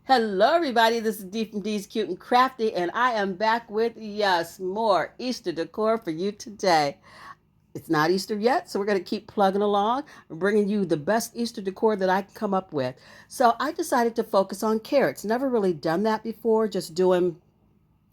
Hello, everybody. This is Dee from Dee's Cute and Crafty, and I am back with, yes, more Easter decor for you today. It's not Easter yet, so we're going to keep plugging along, bringing you the best Easter decor that I can come up with. So I decided to focus on carrots. Never really done that before, just doing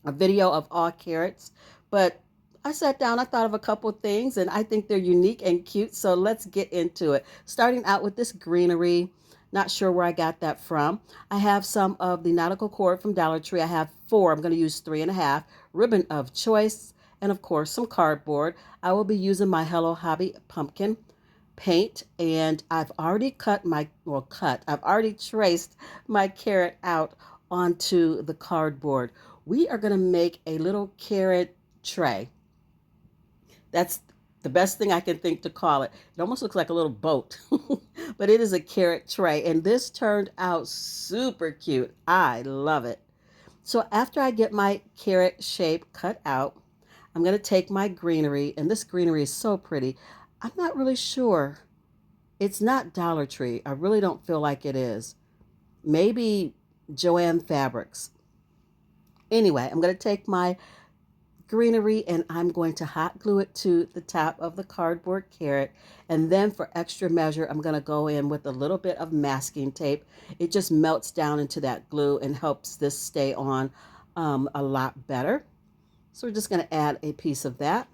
a video of all carrots. But I sat down, I thought of a couple things, and I think they're unique and cute. So let's get into it. Starting out with this greenery. Not sure where I got that from. I have some of the nautical cord from Dollar Tree. I have four. I'm going to use 3.5. Ribbon of choice. And of course, some cardboard. I will be using my Hello Hobby pumpkin paint, and I've already I've already traced my carrot out onto the cardboard. We are going to make a little carrot tray. That's the best thing I can think to call it. It almost looks like a little boat, but it is a carrot tray, and this turned out super cute. I love it. So after I get my carrot shape cut out, I'm going to take my greenery, and this greenery is so pretty. I'm not really sure. It's not Dollar Tree. I really don't feel like it is. Maybe Joanne Fabrics. Anyway, I'm going to take my greenery and I'm going to hot glue it to the top of the cardboard carrot. And then for extra measure, I'm going to go in with a little bit of masking tape. It just melts down into that glue and helps this stay on a lot better. So we're just going to add a piece of that.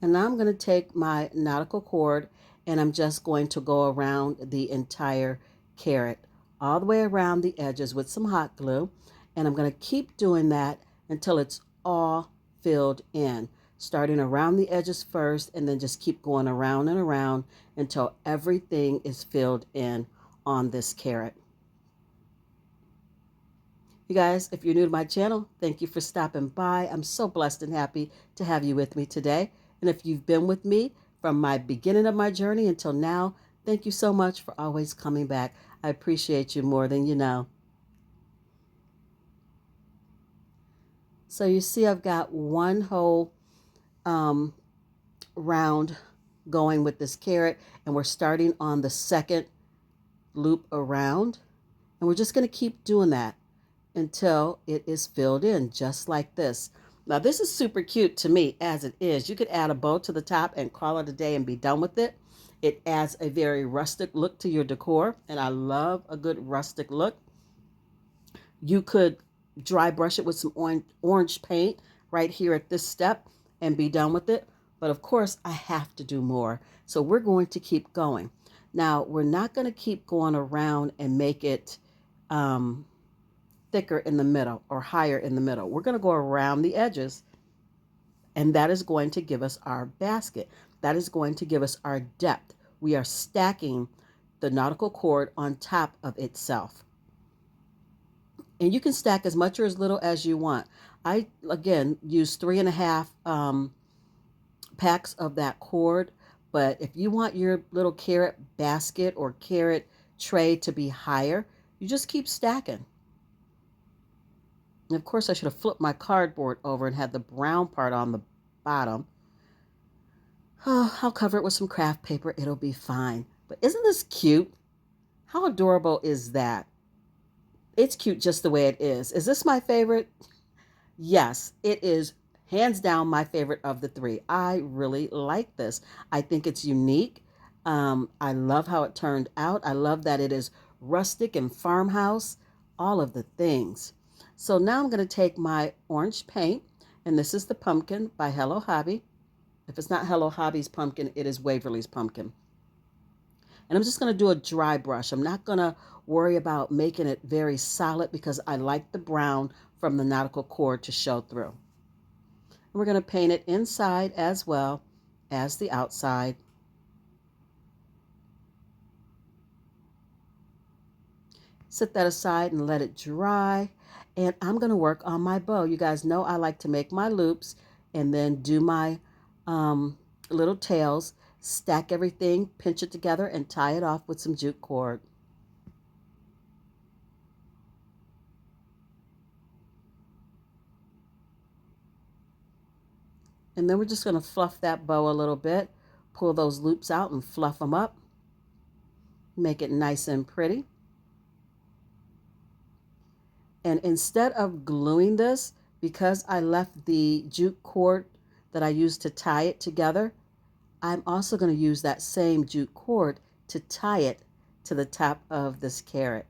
And now I'm going to take my nautical cord and I'm just going to go around the entire carrot, all the way around the edges with some hot glue. And I'm going to keep doing that until it's all filled in, starting around the edges first and then just keep going around and around until everything is filled in on this carrot. You guys, if you're new to my channel, thank you for stopping by. I'm so blessed and happy to have you with me today. And if you've been with me from my beginning of my journey until now, thank you so much for always coming back. I appreciate you more than you know. So you see I've got one whole um, round going with this carrot, and we're starting on the second loop around. And we're just going to keep doing that until it is filled in just like this. Now this is super cute to me as it is. You could add a bow to the top and call it a day and be done with it. It adds a very rustic look to your decor, and I love a good rustic look. You could dry brush it with some orange paint right here at this step and be done with it. But of course, I have to do more. So we're going to keep going. Now, we're not going to keep going around and make it thicker in the middle or higher in the middle. We're going to go around the edges, and that is going to give us our basket. That is going to give us our depth. We are stacking the nautical cord on top of itself. And you can stack as much or as little as you want. I, again, use 3.5 packs of that cord. But if you want your little carrot basket or carrot tray to be higher, you just keep stacking. And of course, I should have flipped my cardboard over and had the brown part on the bottom. Oh, I'll cover it with some craft paper. It'll be fine. But isn't this cute? How adorable is that? It's cute just the way it is. Is this my favorite? Yes, it is hands down my favorite of the three. I really like this. I think it's unique. I love how it turned out. I love that it is rustic and farmhouse, all of the things. So now I'm going to take my orange paint, and this is the pumpkin by Hello Hobby. If it's not Hello Hobby's pumpkin, it is Waverly's pumpkin. And I'm just going to do a dry brush. I'm not going to worry about making it very solid because I like the brown from the nautical cord to show through. And we're going to paint it inside as well as the outside. Set that aside and let it dry. And I'm going to work on my bow. You guys know I like to make my loops and then do my little tails, stack everything, pinch it together, and tie it off with some jute cord. And then we're just going to fluff that bow a little bit Pull those loops out and fluff them up. Make it nice and pretty. And instead of gluing this, because I left the jute cord that I used to tie it together, I'm also going to use that same jute cord to tie it to the top of this carrot.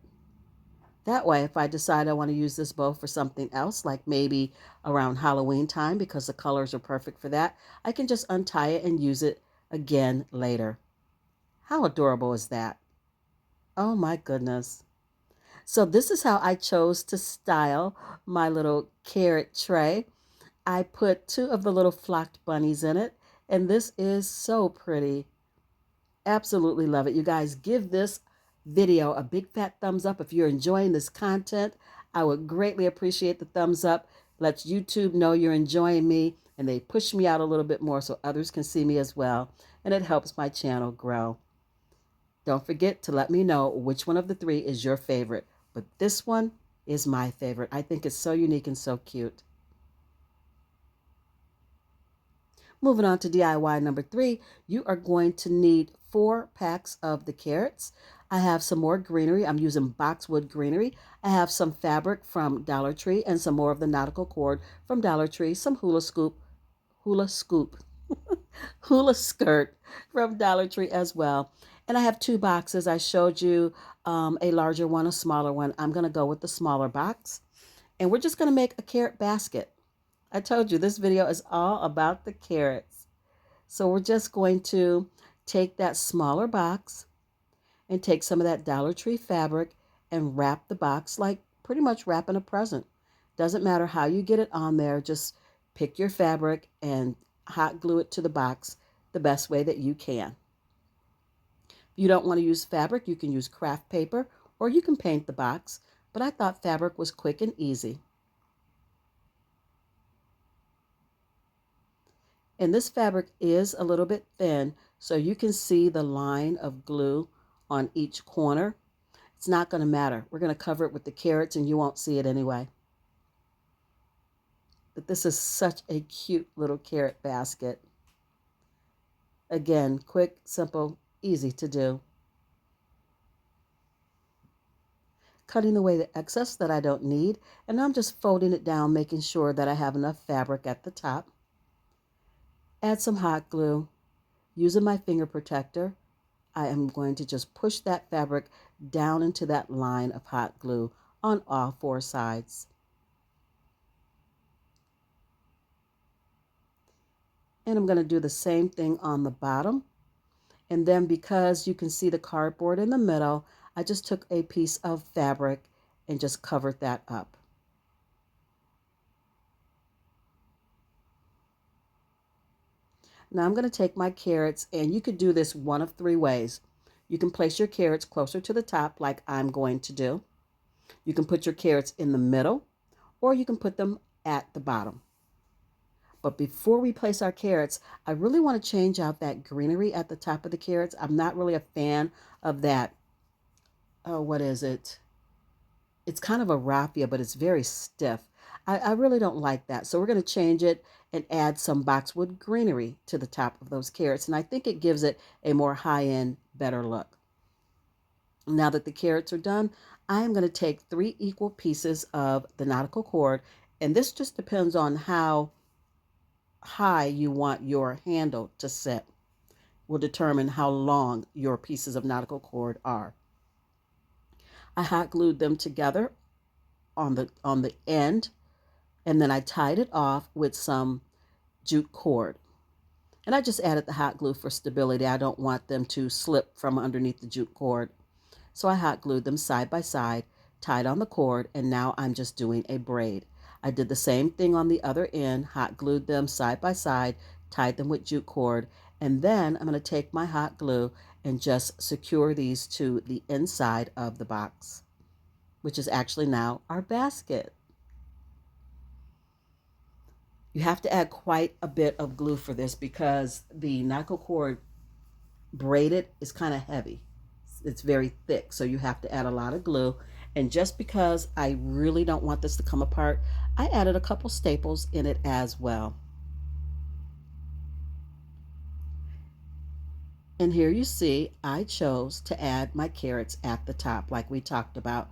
That way, if I decide I want to use this bow for something else, like maybe around Halloween time, because the colors are perfect for that, I can just untie it and use it again later. How adorable is that? Oh my goodness. So this is how I chose to style my little carrot tray. I put 2 of the little flocked bunnies in it, and this is so pretty. Absolutely love it. You guys, give this video a big fat thumbs up if you're enjoying this content. I would greatly appreciate the thumbs up. Lets YouTube know you're enjoying me, and they push me out a little bit more so others can see me as well, and it helps my channel grow. Don't forget to let me know which one of the 3 is your favorite, but this one is my favorite. I think it's so unique and so cute. Moving on to DIY number 3, you are going to need 4 packs of the carrots. I have some more greenery. I'm using boxwood greenery. I have some fabric from Dollar Tree and some more of the nautical cord from Dollar Tree, some hula skirt from Dollar Tree as well. And I have 2 boxes. I showed you a larger one, a smaller one. I'm going to go with the smaller box. And we're just going to make a carrot basket. I told you this video is all about the carrots. So we're just going to take that smaller box and take some of that Dollar Tree fabric and wrap the box like pretty much wrapping a present. Doesn't matter how you get it on there. Just pick your fabric and hot glue it to the box the best way that you can. If you don't want to use fabric, you can use craft paper or you can paint the box, but I thought fabric was quick and easy. And this fabric is a little bit thin, so you can see the line of glue on each corner. It's not going to matter. We're going to cover it with the carrots and you won't see it anyway. But this is such a cute little carrot basket. Again, quick, simple, easy to do. Cutting away the excess that I don't need, and I'm just folding it down, making sure that I have enough fabric at the top. Add some hot glue. Using my finger protector, I am going to just push that fabric down into that line of hot glue on all 4 sides. And I'm going to do the same thing on the bottom. And then because you can see the cardboard in the middle, I just took a piece of fabric and just covered that up. Now I'm going to take my carrots, and you could do this one of 3 ways. You can place your carrots closer to the top like I'm going to do. You can put your carrots in the middle, or you can put them at the bottom. But before we place our carrots, I really want to change out that greenery at the top of the carrots. I'm not really a fan of that. Oh, what is it? It's kind of a raffia, but it's very stiff. I really don't like that. So we're going to change it and add some boxwood greenery to the top of those carrots. And I think it gives it a more high-end, better look. Now that the carrots are done, I am going to take 3 equal pieces of the nautical cord. And this just depends on how high you want your handle to sit. Will determine how long your pieces of nautical cord are. I hot glued them together on the end, and then I tied it off with some jute cord. And I just added the hot glue for stability. I don't want them to slip from underneath the jute cord. So I hot glued them side by side, tied on the cord, and now I'm just doing a braid. I did the same thing on the other end, hot glued them side by side, tied them with jute cord, and then I'm going to take my hot glue and just secure these to the inside of the box, which is actually now our basket. You have to add quite a bit of glue for this because the nautical cord braided is kind of heavy. It's very thick, so you have to add a lot of glue. And just because I really don't want this to come apart, I added a couple staples in it as well. And here you see I chose to add my carrots at the top like we talked about.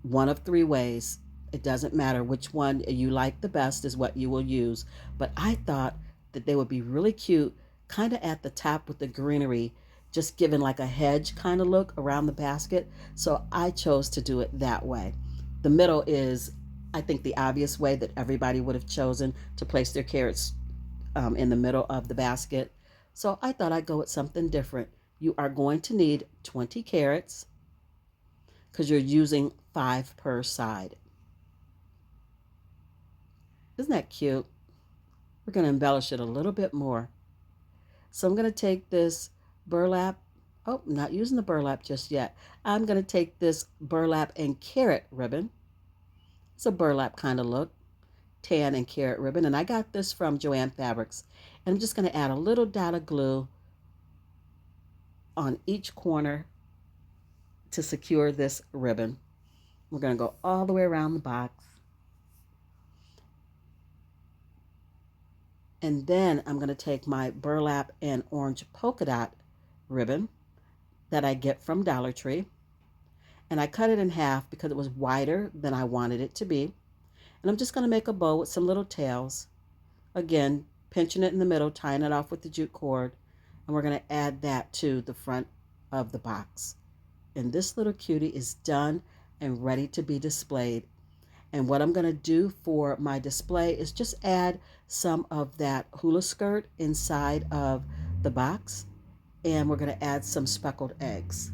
One of three ways. It doesn't matter which one you like the best is what you will use. But I thought that they would be really cute, kind of at the top with the greenery, just giving like a hedge kind of look around the basket. So I chose to do it that way. The middle is, I think, the obvious way that everybody would have chosen to place their carrots in the middle of the basket. So I thought I'd go with something different. You are going to need 20 carrots because you're using 5 per side. Isn't that cute? We're going to embellish it a little bit more. So I'm going to take this burlap. Oh, I'm not using the burlap just yet. I'm going to take this burlap and carrot ribbon. It's a burlap kind of look, tan and carrot ribbon. And I got this from Joann Fabrics. And I'm just going to add a little dot of glue on each corner to secure this ribbon. We're going to go all the way around the box. And then I'm going to take my burlap and orange polka dot ribbon that I get from Dollar Tree. And I cut it in half because it was wider than I wanted it to be. And I'm just going to make a bow with some little tails. Again, pinching it in the middle, tying it off with the jute cord. And we're going to add that to the front of the box. And this little cutie is done and ready to be displayed. And what I'm going to do for my display is just add some of that hula skirt inside of the box. And we're going to add some speckled eggs.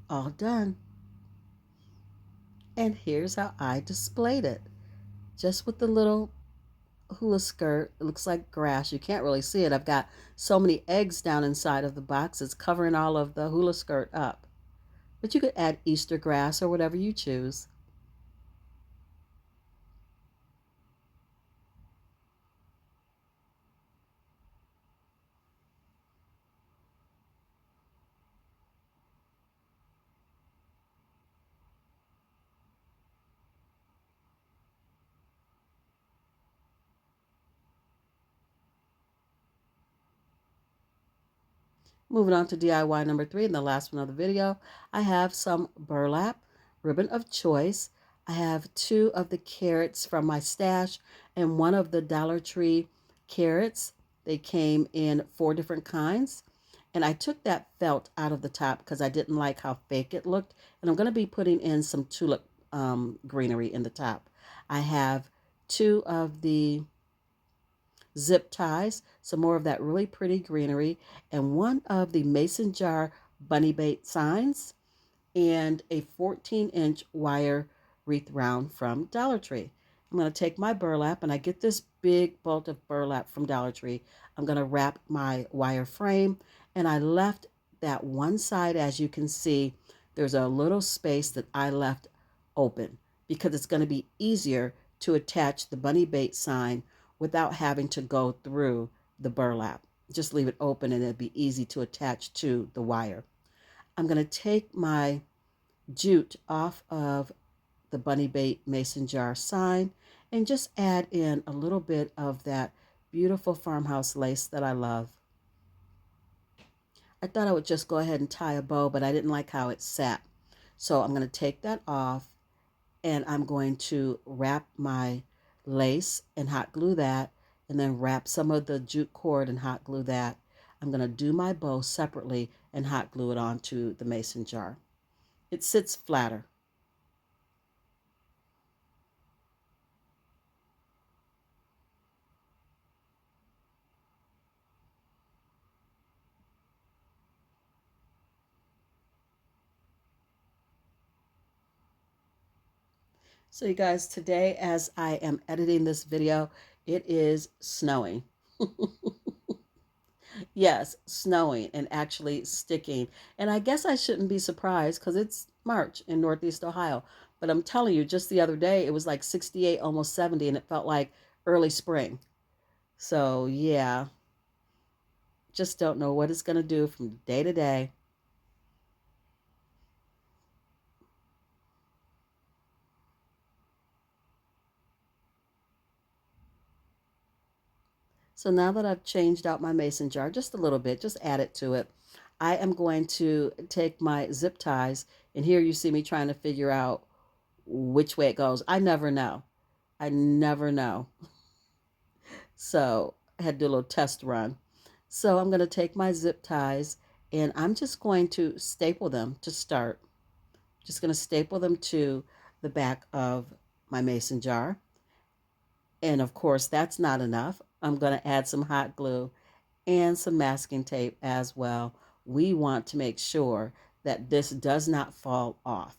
All done. And here's how I displayed it. Just with the little hula skirt. It looks like grass. You can't really see it. I've got so many eggs down inside of the box. It's covering all of the hula skirt up. But you could add Easter grass or whatever you choose. Moving on to DIY number 3 and the last one of the video, I have some burlap, ribbon of choice. I have 2 of the carrots from my stash and 1 of the Dollar Tree carrots. They came in 4 different kinds. And I took that felt out of the top because I didn't like how fake it looked. And I'm going to be putting in some tulip greenery in the top. I have 2 of the zip ties, some more of that really pretty greenery, and 1 of the mason jar bunny bait signs, and a 14-inch wire wreath round from Dollar Tree. I'm going to take my burlap, and I get this big bolt of burlap from Dollar Tree. I'm going to wrap my wire frame, and I left that one side, as you can see, there's a little space that I left open because it's going to be easier to attach the bunny bait sign without having to go through the burlap. Just leave it open and it'll be easy to attach to the wire. I'm going to take my jute off of the bunny bait mason jar sign and just add in a little bit of that beautiful farmhouse lace that I love. I thought I would just go ahead and tie a bow, but I didn't like how it sat. So I'm going to take that off and I'm going to wrap my lace and hot glue that, and then wrap some of the jute cord and hot glue that. I'm going to do my bow separately and hot glue it onto the mason jar. It sits flatter. So you guys, today as I am editing this video, it is snowing. Yes, snowing and actually sticking. And I guess I shouldn't be surprised because it's March in Northeast Ohio. But I'm telling you, just the other day, it was like 68, almost 70, and it felt like early spring. So, yeah, just don't know what it's going to do from day to day. So, now that I've changed out my mason jar just a little bit, just add it to it, I am going to take my zip ties. And here you see me trying to figure out which way it goes. I never know. I never know. So I had to do a little test run. So I'm going to take my zip ties and I'm just going to staple them to start. Just going to staple them to the back of my mason jar. And of course, that's not enough. I'm going to add some hot glue and some masking tape as well. We want to make sure that this does not fall off.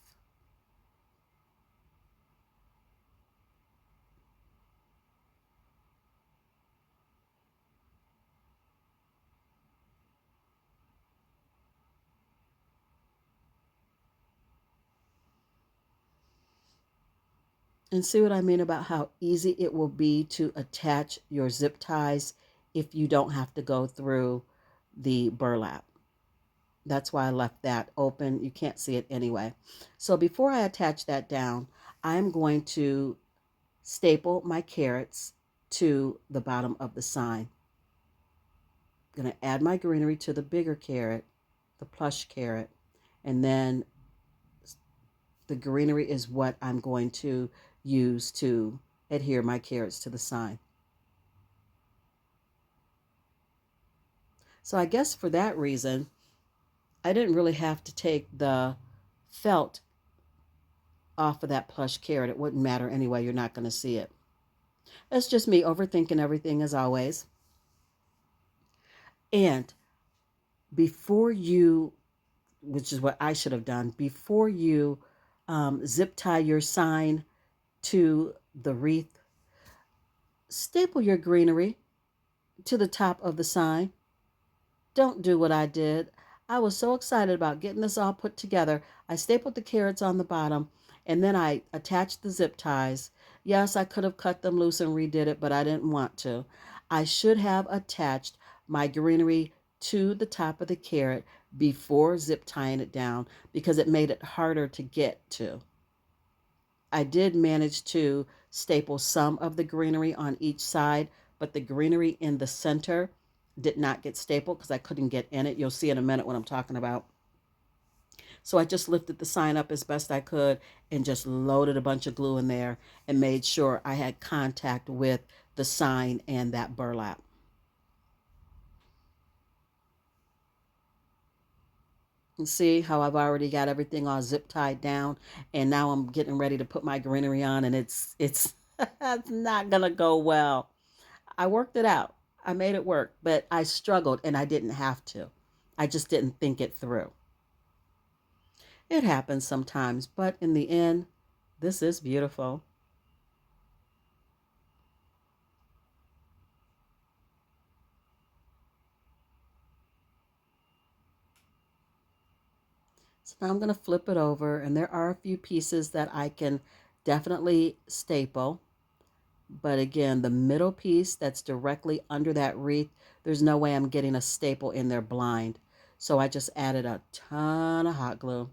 And see what I mean about how easy it will be to attach your zip ties if you don't have to go through the burlap. That's why I left that open. You can't see it anyway. So before I attach that down, I'm going to staple my carrots to the bottom of the sign. I'm going to add my greenery to the bigger carrot, the plush carrot, and then the greenery is what I'm going to use to adhere my carrots to the sign. So I guess for that reason, I didn't really have to take the felt off of that plush carrot. It wouldn't matter anyway. You're not going to see it. That's just me overthinking everything as always. And before you, which is what I should have done, before you zip tie your sign to the wreath, staple your greenery to the top of the sign. Don't do what I did. I was so excited about getting this all put together. I stapled the carrots on the bottom and then I attached the zip ties. Yes, I could have cut them loose and redid it, but I didn't want to. I should have attached my greenery to the top of the carrot before zip tying it down because it made it harder to get to. I did manage to staple some of the greenery on each side, but the greenery in the center did not get stapled because I couldn't get in it. You'll see in a minute what I'm talking about. So I just lifted the sign up as best I could and just loaded a bunch of glue in there and made sure I had contact with the sign and that burlap. And see how I've already got everything all zip tied down and now I'm getting ready to put my greenery on and it's it's not gonna go well. I worked it out. I made it work, but I struggled and I didn't have to. I just didn't think it through. It happens sometimes, but in the end, this is beautiful. So now I'm going to flip it over, and there are a few pieces that I can definitely staple. But again, the middle piece that's directly under that wreath, there's no way I'm getting a staple in there blind. So I just added a ton of hot glue.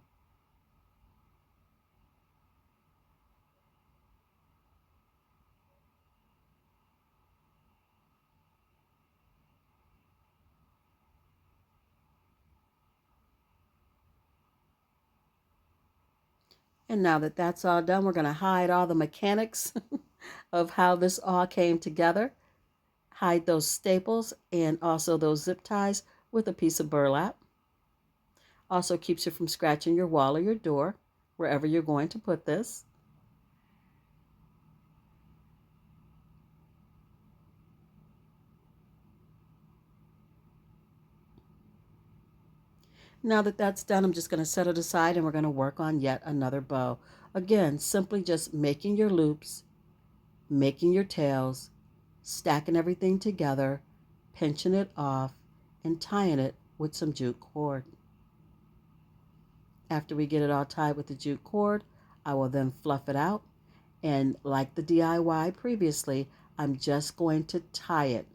And now that that's all done, we're going to hide all the mechanics of how this all came together. Hide those staples and also those zip ties with a piece of burlap. Also keeps you from scratching your wall or your door, wherever you're going to put this. Now that that's done, I'm just going to set it aside and we're going to work on yet another bow. Again, simply just making your loops, making your tails, stacking everything together, pinching it off, and tying it with some jute cord. After we get it all tied with the jute cord, I will then fluff it out, and like the DIY previously, I'm just going to tie it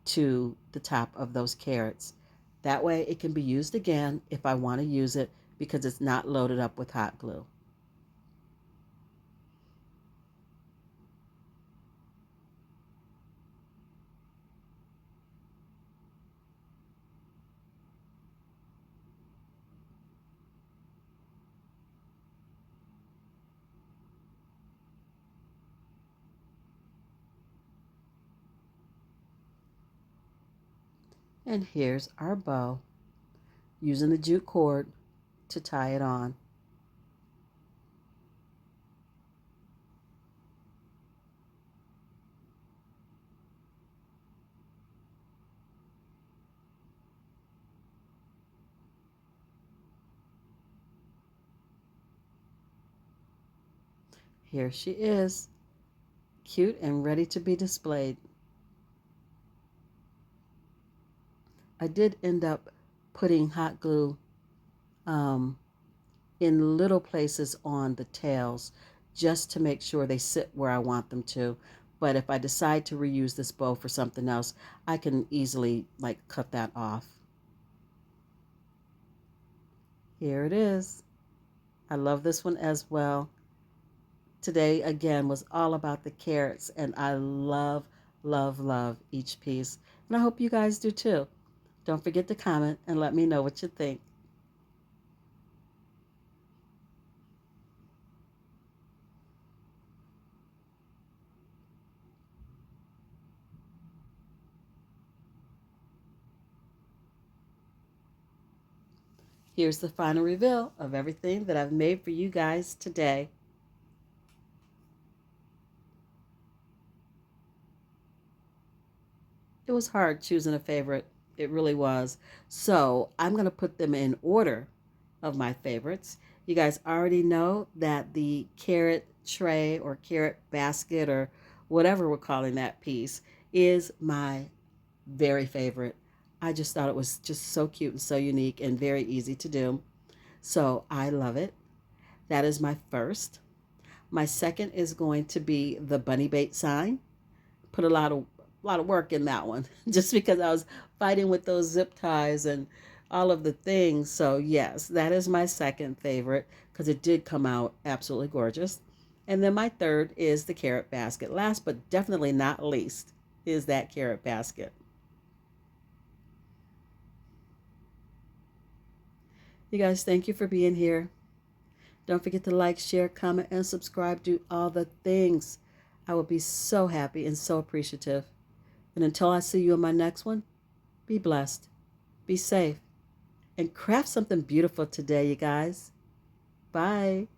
to the top of those carrots. That way it can be used again if I want to use it because it's not loaded up with hot glue. And here's our bow, using the jute cord to tie it on. Here she is, cute and ready to be displayed. I did end up putting hot glue um, in little places on the tails just to make sure they sit where I want them to. But if I decide to reuse this bow for something else, I can easily like cut that off. Here it is. I love this one as well. Today again was all about the carrots, and I love, love, love each piece. And I hope you guys do too. Don't forget to comment and let me know what you think. Here's the final reveal of everything that I've made for you guys today. It was hard choosing a favorite. It really was. So I'm going to put them in order of my favorites. You guys already know that the carrot tray or carrot basket or whatever we're calling that piece is my very favorite. I just thought it was just so cute and so unique and very easy to do. So I love it. That is my first. My second is going to be the bunny bait sign. Put a lot of work in that one just because I was fighting with those zip ties and all of the things. So yes, that is my second favorite because it did come out absolutely gorgeous. And then my third is the carrot basket. Last but definitely not least is that carrot basket. You guys, thank you for being here. Don't forget to like, share, comment, and subscribe. Do all the things. I will be so happy and so appreciative. And until I see you in my next one, be blessed, be safe, and craft something beautiful today, you guys. Bye.